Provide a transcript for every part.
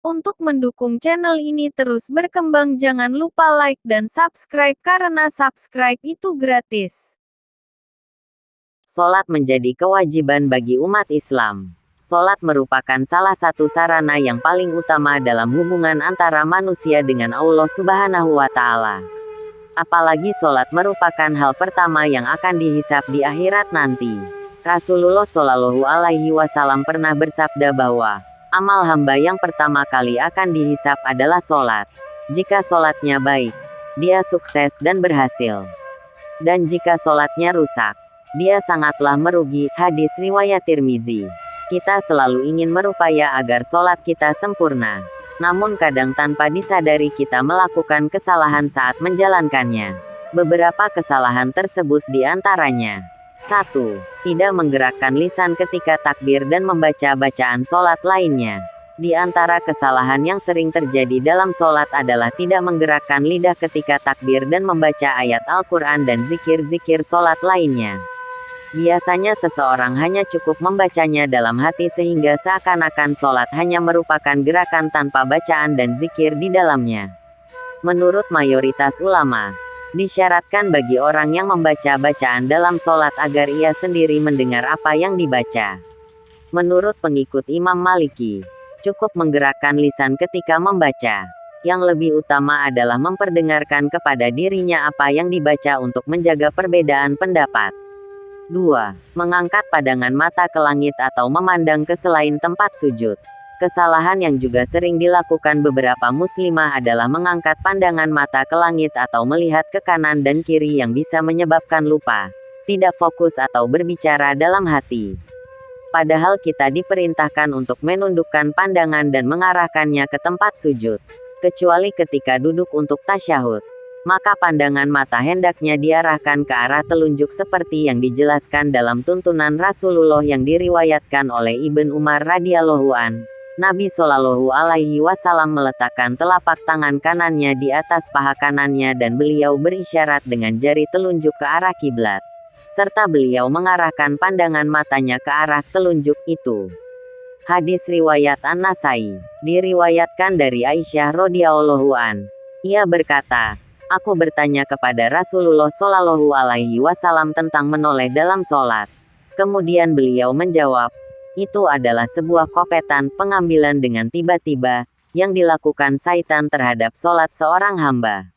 Untuk mendukung channel ini terus berkembang, jangan lupa like dan subscribe karena subscribe itu gratis. Sholat menjadi kewajiban bagi umat Islam. Sholat merupakan salah satu sarana yang paling utama dalam hubungan antara manusia dengan Allah Subhanahu wa Ta'ala. Apalagi sholat merupakan hal pertama yang akan dihisab di akhirat nanti. Rasulullah Shallallahu Alaihi Wasallam pernah bersabda bahwa amal hamba yang pertama kali akan dihisab adalah sholat. Jika sholatnya baik, dia sukses dan berhasil. Dan jika sholatnya rusak, dia sangatlah merugi. Hadis riwayat Tirmizi. Kita selalu ingin berupaya agar sholat kita sempurna. Namun kadang tanpa disadari kita melakukan kesalahan saat menjalankannya. Beberapa kesalahan tersebut diantaranya: 1. Tidak menggerakkan lisan ketika takbir dan membaca bacaan sholat lainnya. Di antara kesalahan yang sering terjadi dalam sholat adalah tidak menggerakkan lidah ketika takbir dan membaca ayat Al-Quran dan zikir-zikir sholat lainnya. Biasanya seseorang hanya cukup membacanya dalam hati sehingga seakan-akan sholat hanya merupakan gerakan tanpa bacaan dan zikir di dalamnya. Menurut mayoritas ulama, disyaratkan bagi orang yang membaca bacaan dalam sholat agar ia sendiri mendengar apa yang dibaca. Menurut pengikut Imam Maliki, cukup menggerakkan lisan ketika membaca. Yang lebih utama adalah memperdengarkan kepada dirinya apa yang dibaca untuk menjaga perbedaan pendapat. 2. Mengangkat pandangan mata ke langit atau memandang ke selain tempat sujud. Kesalahan yang juga sering dilakukan beberapa muslimah adalah mengangkat pandangan mata ke langit atau melihat ke kanan dan kiri yang bisa menyebabkan lupa, tidak fokus atau berbicara dalam hati. Padahal kita diperintahkan untuk menundukkan pandangan dan mengarahkannya ke tempat sujud. Kecuali ketika duduk untuk tasyahud, maka pandangan mata hendaknya diarahkan ke arah telunjuk seperti yang dijelaskan dalam tuntunan Rasulullah yang diriwayatkan oleh Ibn Umar radhiyallahu an. Nabi Shallallahu Alaihi Wasallam meletakkan telapak tangan kanannya di atas paha kanannya dan beliau berisyarat dengan jari telunjuk ke arah kiblat, serta beliau mengarahkan pandangan matanya ke arah telunjuk itu. Hadis riwayat An-Nasai. Diriwayatkan dari Aisyah radhiyallahu an. Ia berkata, aku bertanya kepada Rasulullah Shallallahu Alaihi Wasallam tentang menoleh dalam sholat. Kemudian beliau menjawab, itu adalah sebuah kopetan pengambilan dengan tiba-tiba, yang dilakukan syaitan terhadap sholat seorang hamba.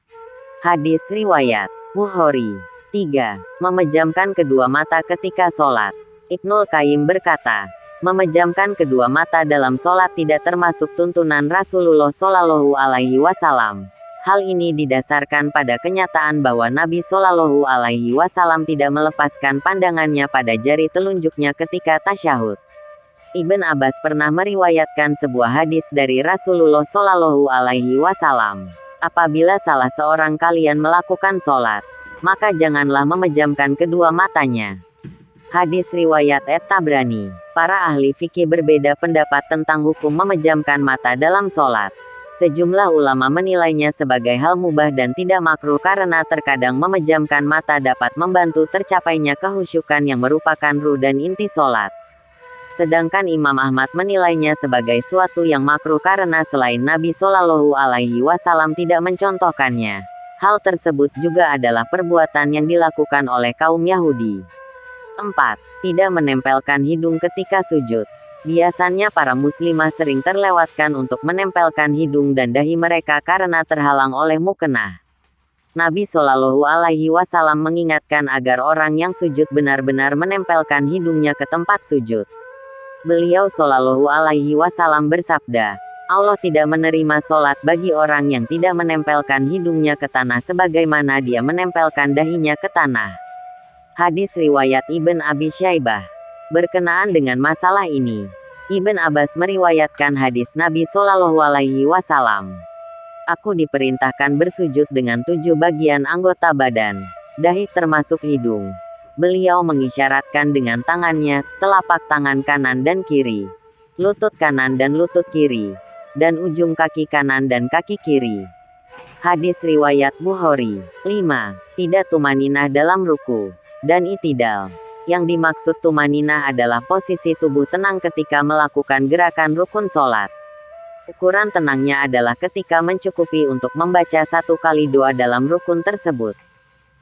Hadis riwayat Bukhari. 3. Memejamkan kedua mata ketika sholat. Ibnul Qayyim berkata, memejamkan kedua mata dalam sholat tidak termasuk tuntunan Rasulullah Shallallahu Alaihi Wasallam. Hal ini didasarkan pada kenyataan bahwa Nabi Shallallahu Alaihi Wasallam tidak melepaskan pandangannya pada jari telunjuknya ketika tasyahud. Ibn Abbas pernah meriwayatkan sebuah hadis dari Rasulullah Shallallahu Alaihi Wasallam. Apabila salah seorang kalian melakukan sholat, maka janganlah memejamkan kedua matanya. Hadis riwayat At-Tabrani. Para ahli fikih berbeda pendapat tentang hukum memejamkan mata dalam sholat. Sejumlah ulama menilainya sebagai hal mubah dan tidak makruh karena terkadang memejamkan mata dapat membantu tercapainya kehusyukan yang merupakan ruh dan inti sholat. Sedangkan Imam Ahmad menilainya sebagai suatu yang makruh karena selain Nabi Shallallahu Alaihi Wasallam tidak mencontohkannya, hal tersebut juga adalah perbuatan yang dilakukan oleh kaum Yahudi. 4. Tidak menempelkan hidung ketika sujud. Biasanya para muslimah sering terlewatkan untuk menempelkan hidung dan dahi mereka karena terhalang oleh mukena. Nabi Shallallahu Alaihi Wasallam mengingatkan agar orang yang sujud benar-benar menempelkan hidungnya ke tempat sujud. Beliau Shallallahu Alaihi Wasallam bersabda, Allah tidak menerima sholat bagi orang yang tidak menempelkan hidungnya ke tanah sebagaimana dia menempelkan dahinya ke tanah. Hadis riwayat Ibn Abi Syaibah. Berkenaan dengan masalah ini, Ibn Abbas meriwayatkan hadis Nabi Shallallahu Alaihi Wasallam. Aku diperintahkan bersujud dengan 7 bagian anggota badan, dahi termasuk hidung. Beliau mengisyaratkan dengan tangannya, telapak tangan kanan dan kiri, lutut kanan dan lutut kiri, dan ujung kaki kanan dan kaki kiri. Hadis riwayat Bukhari. 5. Tidak tumaninah dalam ruku dan i'tidal. Yang dimaksud tumaninah adalah posisi tubuh tenang ketika melakukan gerakan rukun sholat. Ukuran tenangnya adalah ketika mencukupi untuk membaca 1 kali doa dalam rukun tersebut.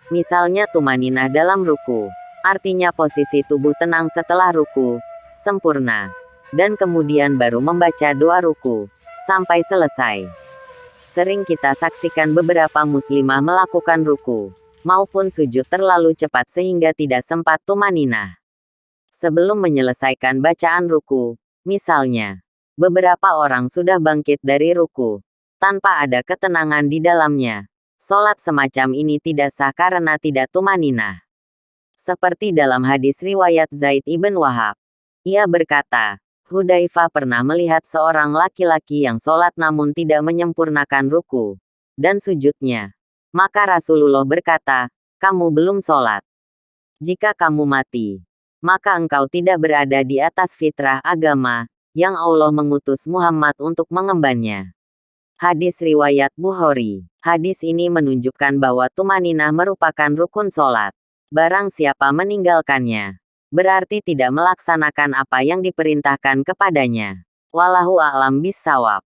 Misalnya tumaninah dalam ruku, artinya posisi tubuh tenang setelah ruku, sempurna. Dan kemudian baru membaca doa ruku, sampai selesai. Sering kita saksikan beberapa muslimah melakukan ruku, maupun sujud terlalu cepat sehingga tidak sempat tumaninah. Sebelum menyelesaikan bacaan ruku, misalnya, beberapa orang sudah bangkit dari ruku, tanpa ada ketenangan di dalamnya. Sholat semacam ini tidak sah karena tidak tumaninah. Seperti dalam hadis riwayat Zaid ibn Wahab. Ia berkata, Hudzaifah pernah melihat seorang laki-laki yang sholat namun tidak menyempurnakan ruku dan sujudnya. Maka Rasulullah berkata, kamu belum sholat. Jika kamu mati, maka engkau tidak berada di atas fitrah agama yang Allah mengutus Muhammad untuk mengembannya. Hadis riwayat Bukhari. Hadis ini menunjukkan bahwa tumaninah merupakan rukun sholat. Barang siapa meninggalkannya, berarti tidak melaksanakan apa yang diperintahkan kepadanya. Wallahu a'lam bishawab.